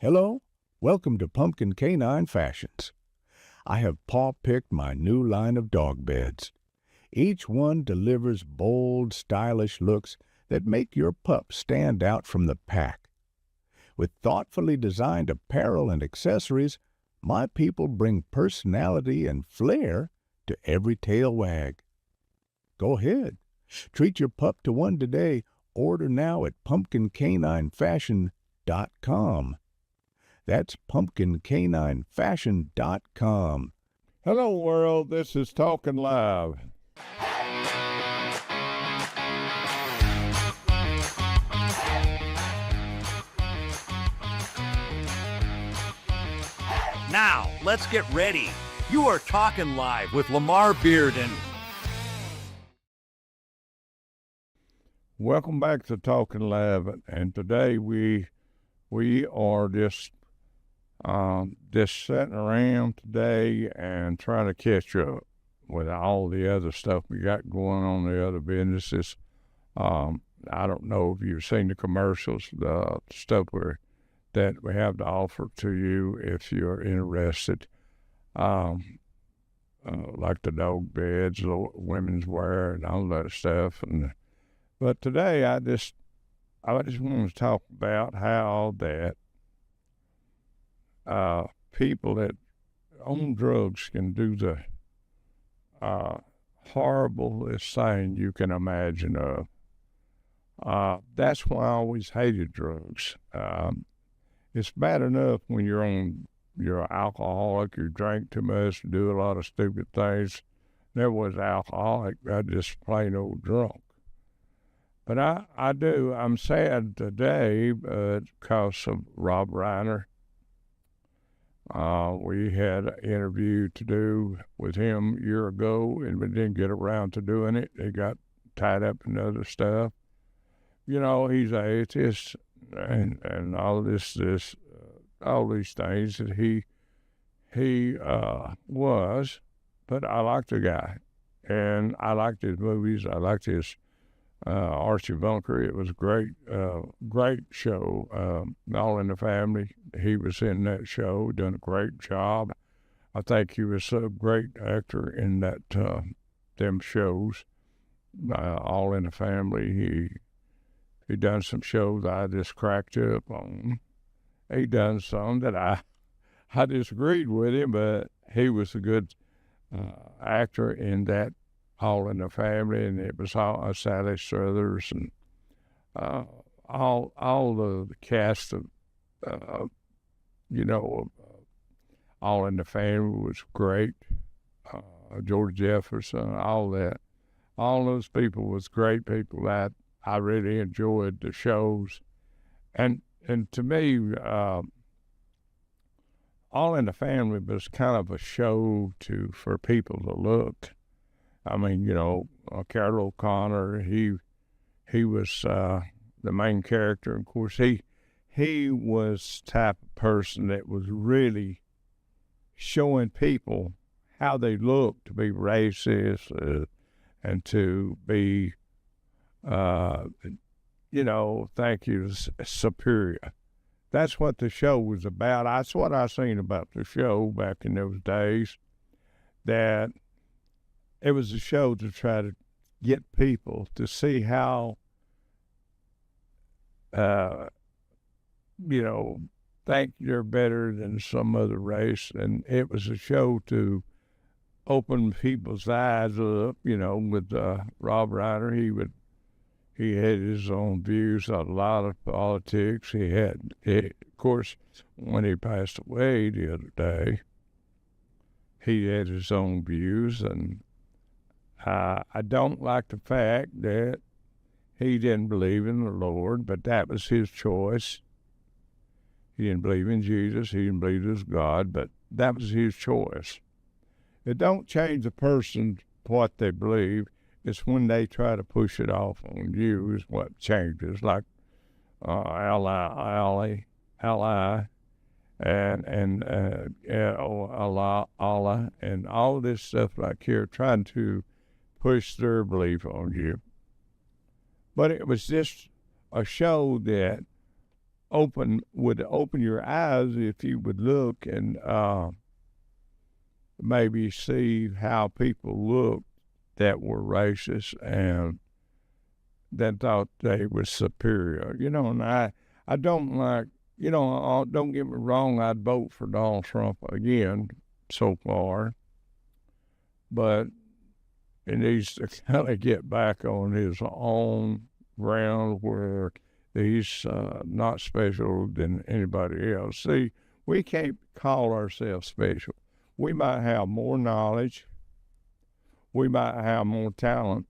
Hello, welcome to Pumpkin Canine Fashions. I have paw-picked my new line of dog beds. Each one delivers bold, stylish looks that make your pup stand out from the pack. With thoughtfully designed apparel and accessories, my people bring personality and flair to every tail wag. Go ahead, treat your pup to one today. Order now at pumpkincaninefashion.com. That's pumpkincaninefashion.com. Hello, world. This is Talkin Live. Now, let's get ready. You are Talkin Live with Lamar Bearden. Welcome back to Talkin Live, and today we are just sitting around today and trying to catch up with all the other stuff we got going on, the other businesses. I don't know if you've seen the commercials, the stuff that we have to offer to you if you're interested. Like the dog beds, the women's wear, and all that stuff. But today I just want to talk about how that people that own drugs can do the horriblest thing you can imagine of. That's why I always hated drugs. It's bad enough when you're an alcoholic, you drink too much, do a lot of stupid things. Never was alcoholic, I just plain old drunk. But I'm sad today because of Rob Reiner. We had an interview to do with him a year ago, and we didn't get around to doing it. He got tied up in other stuff. You know, he's an atheist and all all these things that he was. But I liked the guy, and I liked his movies. I liked his Archie Bunker. It was a great show. All in the Family. He was in that show, done a great job. I think he was a great actor in that them shows. All in the Family. He done some shows I just cracked up on. He done some that I disagreed with him, but he was a good actor in that All in the Family, and it was all Sally Struthers and all the cast of All in the Family was great. George Jefferson, all that. All those people was great people that I really enjoyed the shows. And to me, All in the Family was kind of a show for people to look. I mean, Carol O'Connor, he was the main character. Of course, he was the type of person that was really showing people how they look to be racist and to be, think he was superior. That's what the show was about. That's what I seen about the show back in those days, that it was a show to try to get people to see how, think you're better than some other race. And it was a show to open people's eyes up, with Rob Reiner. He had his own views on a lot of politics. Of course, when he passed away the other day, he had his own views, and I don't like the fact that he didn't believe in the Lord, but that was his choice. He didn't believe in Jesus. He didn't believe there's God, but that was his choice. It don't change a person what they believe. It's when they try to push it off on you is what changes, like Allah, and Allah, and all this stuff like here, trying to push their belief on you. But it was just a show that would open your eyes if you would look and maybe see how people looked that were racist and that thought they were superior. And I don't like, don't get me wrong, I'd vote for Donald Trump again so far, but he needs to kind of get back on his own ground where he's not special than anybody else. See, we can't call ourselves special. We might have more knowledge, we might have more talent,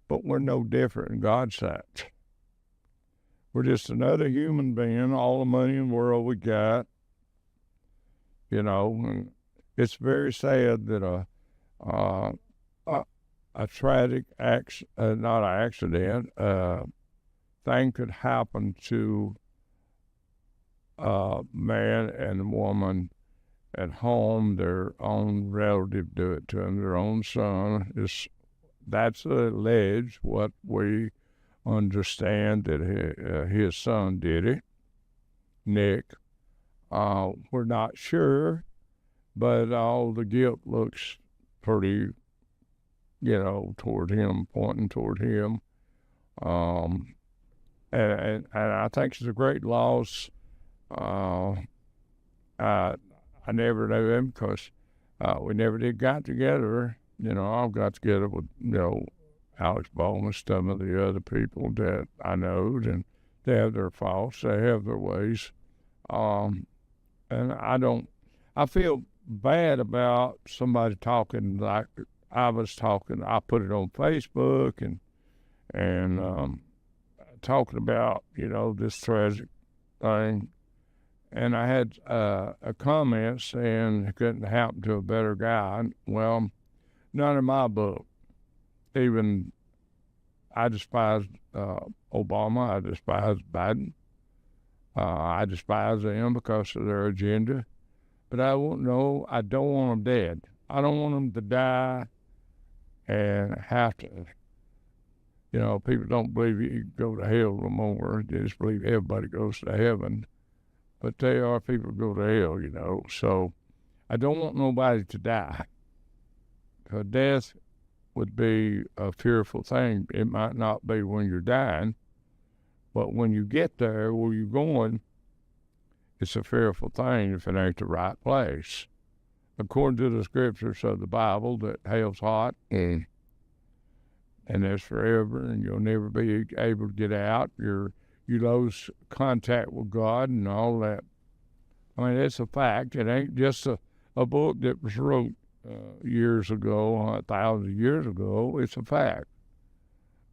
but we're no different in God's sight. We're just another human being, all the money in the world we got, and it's very sad that a tragic not an accident, thing could happen to a man and a woman at home, their own relative do it to them, their own son. That's alleged, what we understand, that his son did it, Nick. We're not sure, but all the guilt looks pretty, toward him, pointing toward him. And I think it's a great loss. I never knew him because we never did got together. I got together with, Alex Baldwin, some of the other people that I know, and they have their faults, they have their ways. And I feel bad about somebody talking like I was talking. I put it on Facebook and talking about, this tragic thing. And I had a comment saying it couldn't happen to a better guy. Well, none in my book. Even I despise Obama. I despise Biden. I despise them because of their agenda. But I don't want them dead. I don't want them to die and have to, people don't believe you go to hell no more. They just believe everybody goes to heaven. But there are people who go to hell, So I don't want nobody to die. Because death would be a fearful thing. It might not be when you're dying, but when you get there where you're going, it's a fearful thing if it ain't the right place. According to the scriptures of the Bible, that hell's hot and that's forever, and you'll never be able to get out. You lose contact with God and all that. I mean, it's a fact. It ain't just a book that was wrote years ago, 1,000 years ago. It's a fact.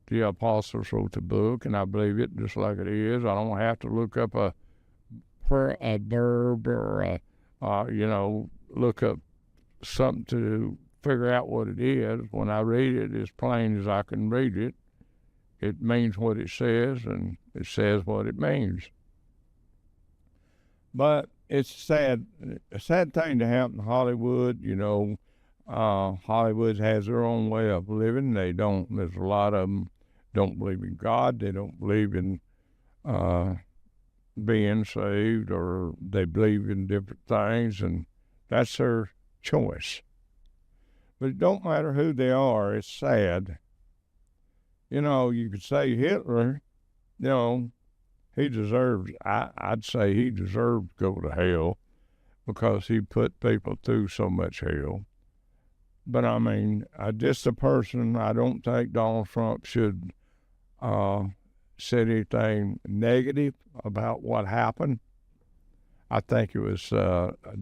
The apostles wrote the book, and I believe it just like it is. I don't have to look up a verb or look up something to figure out what it is. When I read it as plain as I can read it, it means what it says, and it says what it means. But it's a sad thing to happen in Hollywood. Hollywood has their own way of living. There's a lot of them don't believe in God. They don't believe in being saved, or they believe in different things, and that's their choice. But it don't matter who they are. It's sad. You could say Hitler, he deserved, I'd say he deserved to go to hell because he put people through so much hell. But I mean, just a person, I don't think Donald Trump should say anything negative about what happened. I think it was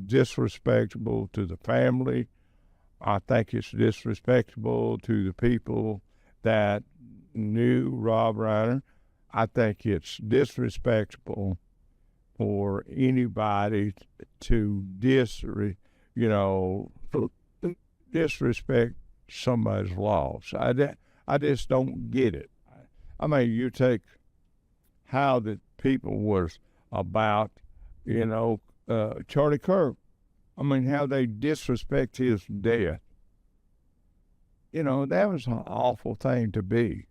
disrespectful to the family. I think it's disrespectful to the people that knew Rob Reiner. I think it's disrespectful for anybody to disrespect somebody's loss. I just don't get it. I mean, you take how the people was about, Charlie Kirk. I mean, how they disrespect his death. That was an awful thing to be.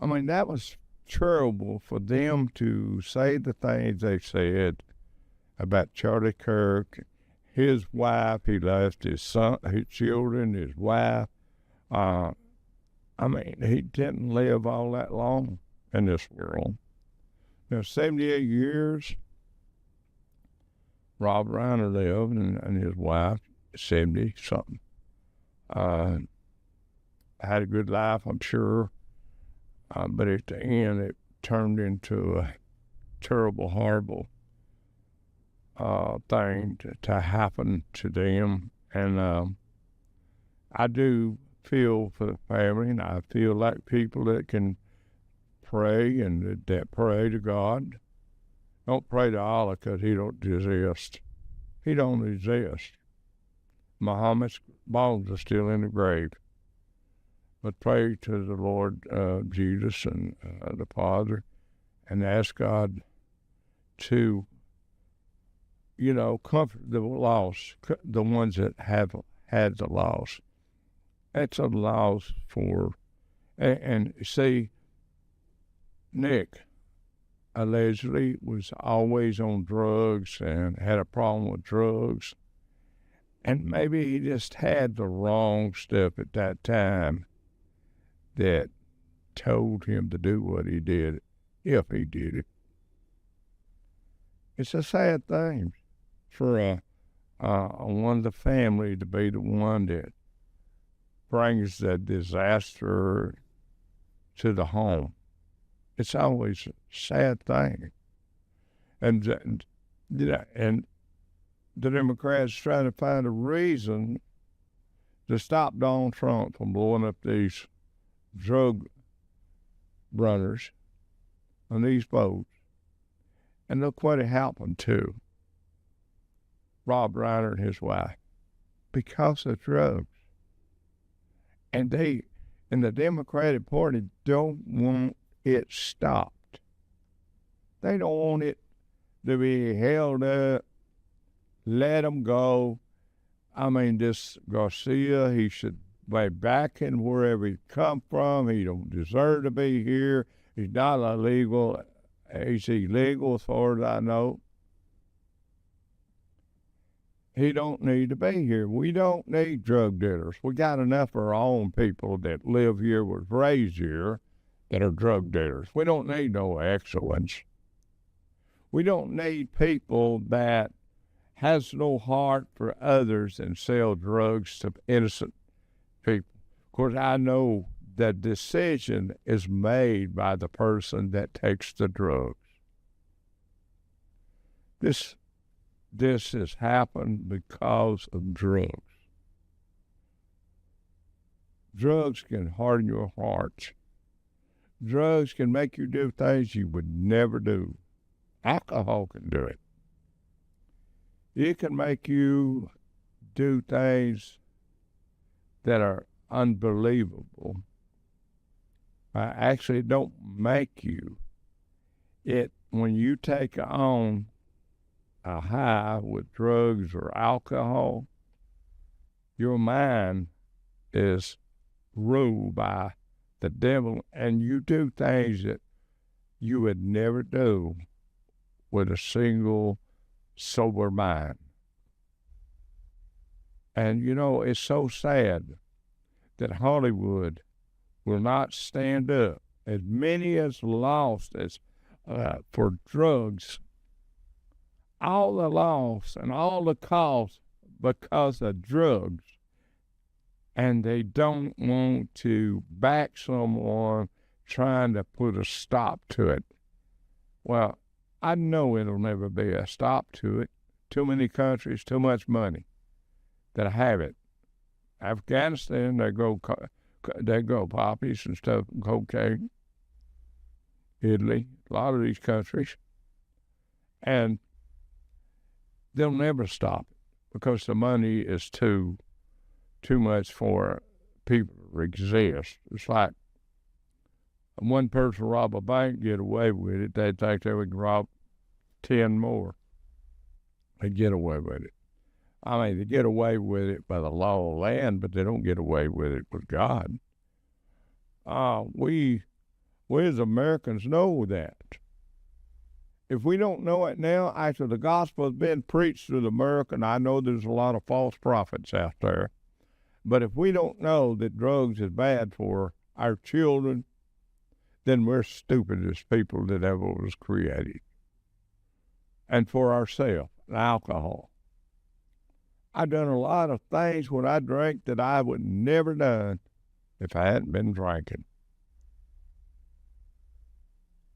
I mean, that was terrible for them to say the things they said about Charlie Kirk, his wife. He left his son, his children, his wife. I mean, he didn't live all that long in this world. Now, 78 years, Rob Reiner lived, and his wife, 70-something. Had a good life, I'm sure. But at the end, it turned into a terrible, horrible thing to happen to them. And I do feel for the family, and I feel like people that can pray and that pray to God. Don't pray to Allah because he don't exist. He don't exist. Muhammad's bones are still in the grave. But pray to the Lord Jesus and the Father, and ask God to, comfort the lost, the ones that have had the loss. That's a loss for, and see, Nick allegedly was always on drugs and had a problem with drugs. And maybe he just had the wrong stuff at that time that told him to do what he did, if he did it. It's a sad thing for one of the family to be the one that brings the disaster to the home. It's always a sad thing. And the Democrats trying to find a reason to stop Donald Trump from blowing up these drug runners on these boats. And look what happened to Rob Reiner and his wife, because of drugs. And they, in the Democratic Party, don't want it stopped. They don't want it to be held up. Let them go. I mean, this Garcia, he should be back in wherever he come from. He don't deserve to be here. He's not illegal. He's illegal as far as I know. He don't need to be here. We don't need drug dealers. We got enough of our own people that live here, was raised here, that are drug dealers. We don't need no excellence. We don't need people that has no heart for others and sell drugs to innocent people. Of course, I know the decision is made by the person that takes the drugs. This has happened because of drugs. Drugs can harden your heart. Drugs can make you do things you would never do. Alcohol can do it. It can make you do things that are unbelievable. Actually, it don't make you. When you take on a high with drugs or alcohol, your mind is ruled by the devil, and you do things that you would never do with a single sober mind. And it's so sad that Hollywood will not stand up. As many as lost as for drugs, all the loss and all the cost because of drugs, and they don't want to back someone trying to put a stop to it. Well, I know it'll never be a stop to it. Too many countries, too much money that have it. Afghanistan, they grow poppies and stuff, cocaine. Italy, a lot of these countries. And they'll never stop it because the money is too much for people to resist. It's like one person rob a bank, get away with it. They'd think they would rob 10 more. They'd get away with it. I mean, they get away with it by the law of the land, but they don't get away with it with God. We We as Americans know that. If we don't know it now, after the gospel has been preached to the American, I know there's a lot of false prophets out there. But if we don't know that drugs is bad for our children, then we're stupid as people that ever was created. And for ourselves, alcohol. I done a lot of things when I drank that I would never done if I hadn't been drinking.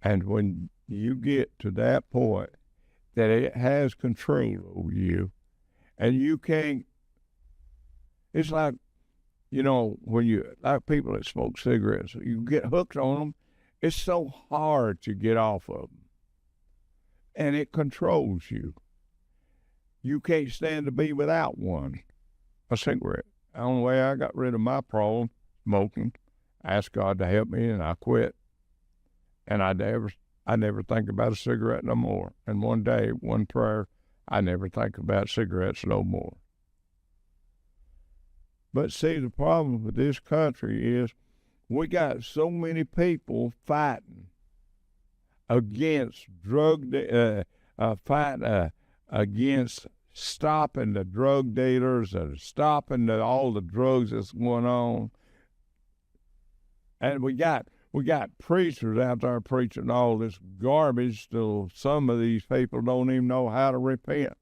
And when you get to that point that it has control over you, and you can't, it's like, you know, when you, like people that smoke cigarettes, you get hooked on them, it's so hard to get off of them. And it controls you. You can't stand to be without one, a cigarette. The only way I got rid of my problem, smoking, I asked God to help me, and I quit. And I never think about a cigarette no more. And one day, one prayer, I never think about cigarettes no more. But see, the problem with this country is we got so many people fighting against against stopping the drug dealers and stopping all the drugs that's going on. And we got preachers out there preaching all this garbage till some of these people don't even know how to repent,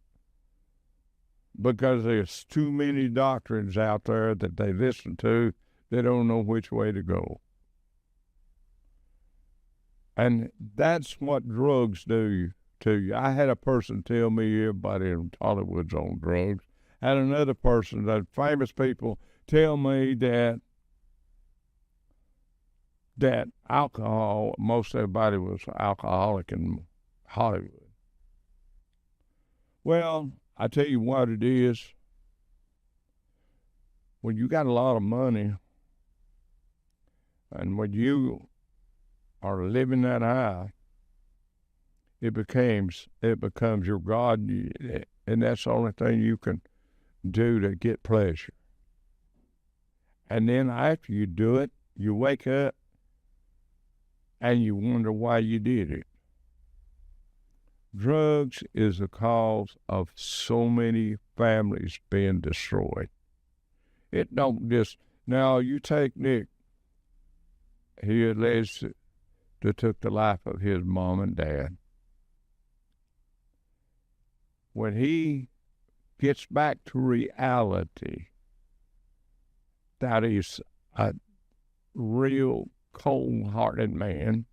because there's too many doctrines out there that they listen to. They don't know which way to go. And that's what drugs do to you. I had a person tell me everybody in Hollywood's on drugs. I had another person, that famous people, tell me that alcohol, most everybody was alcoholic in Hollywood. Well, I tell you what it is. When you got a lot of money, and when you are living that high, it becomes your God, and that's the only thing you can do to get pleasure. And then after you do it, you wake up and you wonder why you did it. Drugs is the cause of so many families being destroyed. It don't just, now you take Nick, he alleged that took the life of his mom and dad. When he gets back to reality, that he's a real cold-hearted man,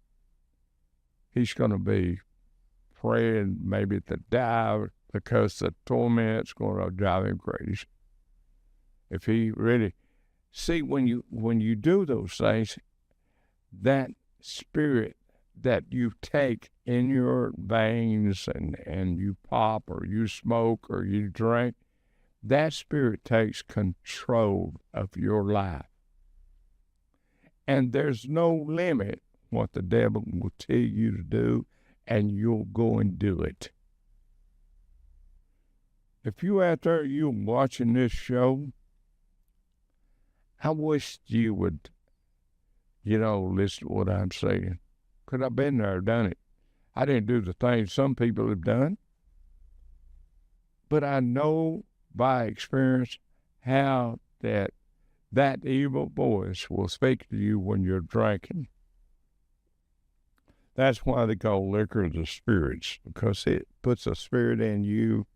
he's going to be praying maybe to die, because the torment's going to drive him crazy. If he really, see, when you do those things, that spirit that you take in your veins and you pop or you smoke or you drink, that spirit takes control of your life. And there's no limit what the devil will tell you to do, and you'll go and do it. If you out there, you're watching this show, I wish you would, listen to what I'm saying. Because I've been there, done it. I didn't do the things some people have done, but I know by experience how that evil voice will speak to you when you're drinking. That's why they call liquor the spirits, because it puts a spirit in you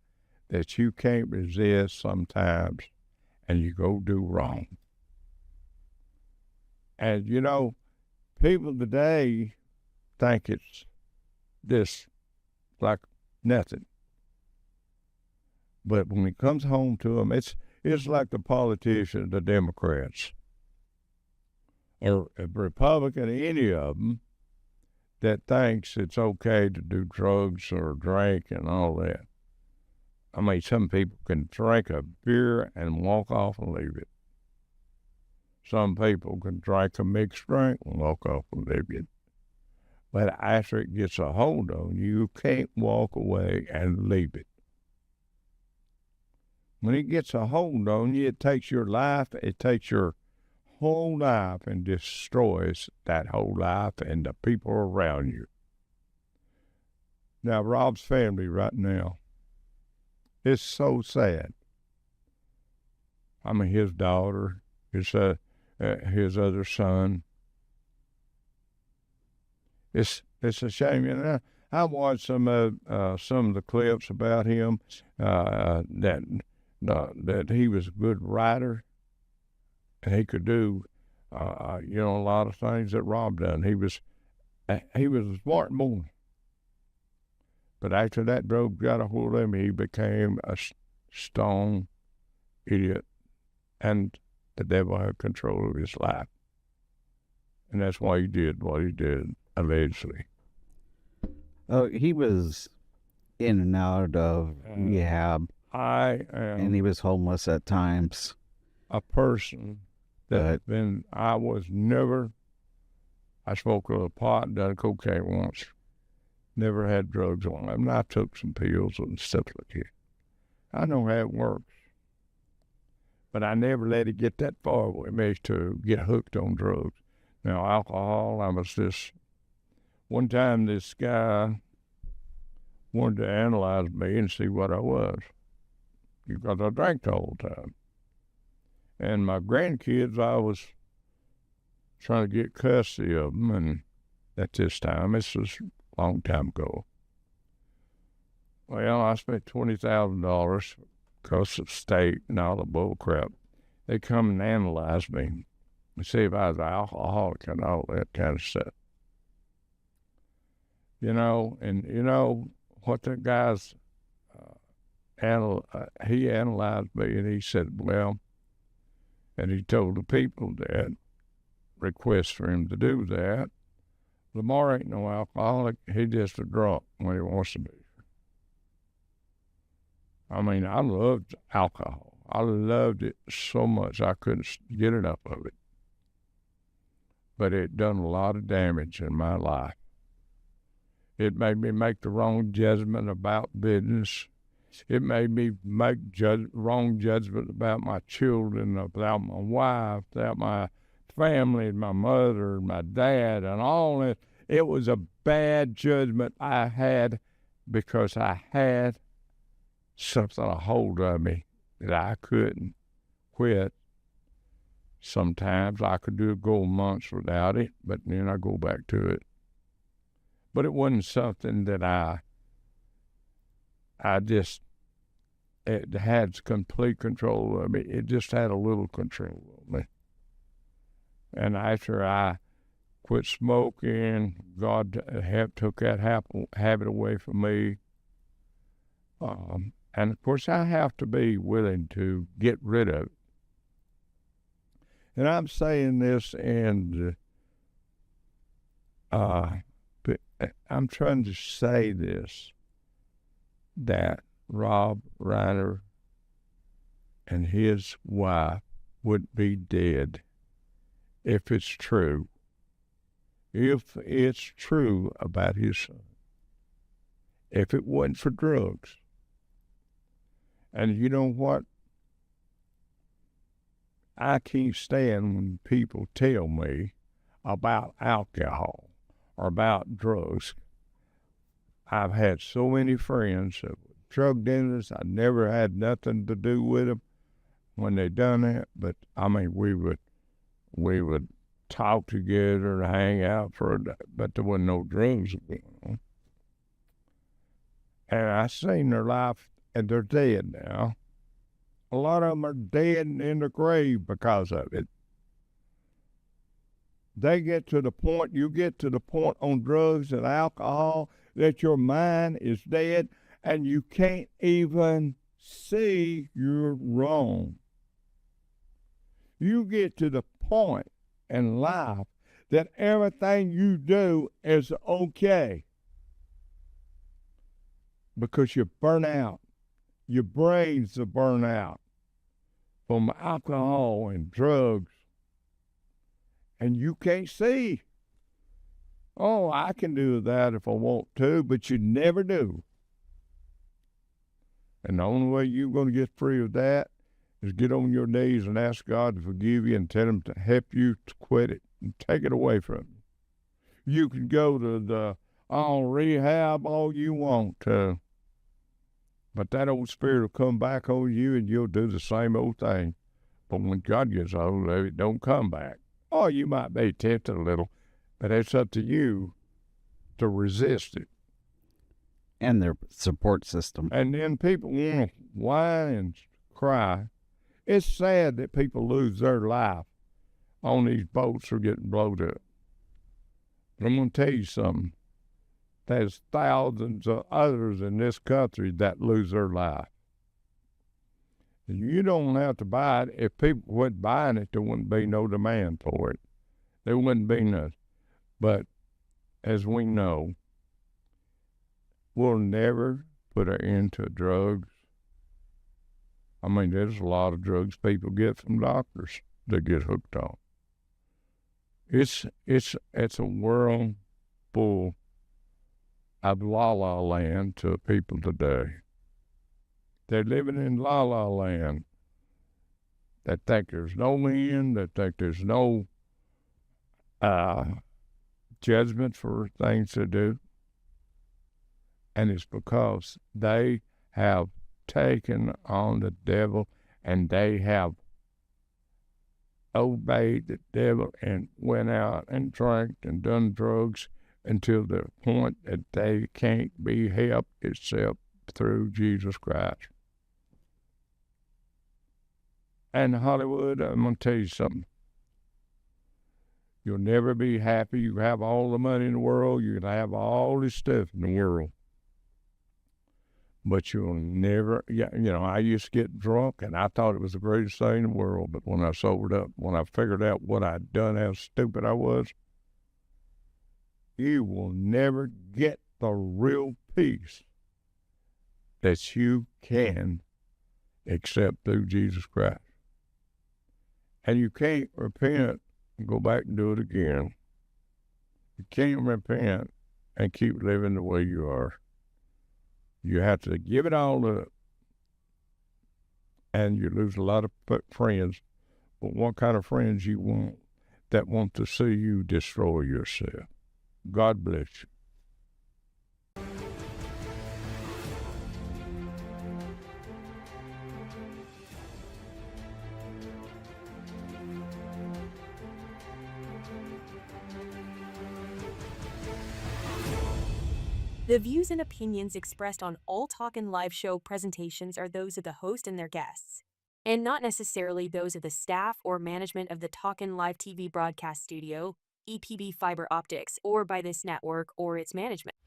that you can't resist sometimes, and you go do wrong. And, people today think it's this like nothing. But when it comes home to them, it's like the politicians, the Democrats, or a Republican, any of them, that thinks it's okay to do drugs or drink and all that. I mean, some people can drink a beer and walk off and leave it. Some people can drink a mixed drink and walk off and leave it. But after it gets a hold on you, you can't walk away and leave it. When it gets a hold on you, it takes your life, it takes your whole life and destroys that whole life and the people around you. Now, Rob's family right now, it's so sad. I mean, his daughter, his other son. It's a shame. And I watched some of the clips about him, that he was a good writer, and he could do, a lot of things that Rob done. He was a smart boy. But after that drug got a hold of him, he became a stone idiot, and the devil had control of his life. And that's why he did what he did, allegedly. Oh, he was in and out of rehab. I am and he was homeless at times. A person that I smoked a little pot, done cocaine once. Never had drugs on him. I took some pills and stuff like that. I know how it works. But I never let it get that far with me to get hooked on drugs. Now, alcohol, one time this guy wanted to analyze me and see what I was, because I drank the whole time. And my grandkids, I was trying to get custody of them, and at this time, this was a long time ago. Well, I spent $20,000 because of state and all the bull crap. They come and analyze me and see if I was an alcoholic and all that kind of stuff. What the guy's, he analyzed me and he said, well, and he told the people that request for him to do that, Lamar ain't no alcoholic, he just a drunk when he wants to be. I mean, I loved alcohol. I loved it so much I couldn't get enough of it. But it done a lot of damage in my life. It made me make the wrong judgment about business. It made me make wrong judgment about my children, about my wife, about my family, and my mother, and my dad, and all that. It was a bad judgment I had because I had something a hold of me that I couldn't quit. Sometimes I could go months without it, but then I go back to it. But it wasn't something that it had complete control of me. It just had a little control of me. And after I quit smoking, God took that habit away from me. And of course, I have to be willing to get rid of it. And I'm saying this, and I'm trying to say this, that Rob Reiner and his wife would be dead if it's true. If it's true about his son. If it wasn't for drugs. And you know what? I can't stand when people tell me about alcohol or about drugs. I've had so many friends that were drug dealers. I never had nothing to do with them when they done that. But I mean, we would talk together and hang out but there wasn't no drugs going on. And I seen their life, and they're dead now. A lot of them are dead in the grave because of it. You get to the point on drugs and alcohol that your mind is dead and you can't even see you're wrong. You get to the point in life that everything you do is okay because you burn out. Your brains are burned out from alcohol and drugs. And you can't see. Oh, I can do that if I want to, but you never do. And the only way you're going to get free of that is get on your knees and ask God to forgive you and tell him to help you to quit it and take it away from you. You can go to the rehab all you want to, but that old spirit will come back on you and you'll do the same old thing. But when God gets a hold of it, don't come back. Or you might be tempted a little, but it's up to you to resist it. And their support system. And then people want to whine and cry. It's sad that people lose their life on these boats are getting blown up. But I'm going to tell you something. There's thousands of others in this country that lose their life. You don't have to buy it. If people quit buying it, there wouldn't be no demand for it. There wouldn't be none. But as we know, we'll never put an end to drugs. I mean, there's a lot of drugs people get from doctors that get hooked on. It's a world full of la-la land to people today. They're living in la-la land. They think there's no end, they think there's no judgment for things to do. And it's because they have taken on the devil and they have obeyed the devil and went out and drank and done drugs until the point that they can't be helped except through Jesus Christ. And Hollywood, I'm going to tell you something. You'll never be happy. You have all the money in the world. You can have all this stuff in the world. But you'll never, I used to get drunk, and I thought it was the greatest thing in the world. But when I sobered up, when I figured out what I'd done, how stupid I was, you will never get the real peace that you can except through Jesus Christ. And you can't repent and go back and do it again. You can't repent and keep living the way you are. You have to give it all up, and you lose a lot of friends. But what kind of friends you want that want to see you destroy yourself? God bless you. The views and opinions expressed on all Talkin Live Show presentations are those of the host and their guests, and not necessarily those of the staff or management of the Talkin Live TV broadcast studio, EPB Fiber Optics, or by this network or its management.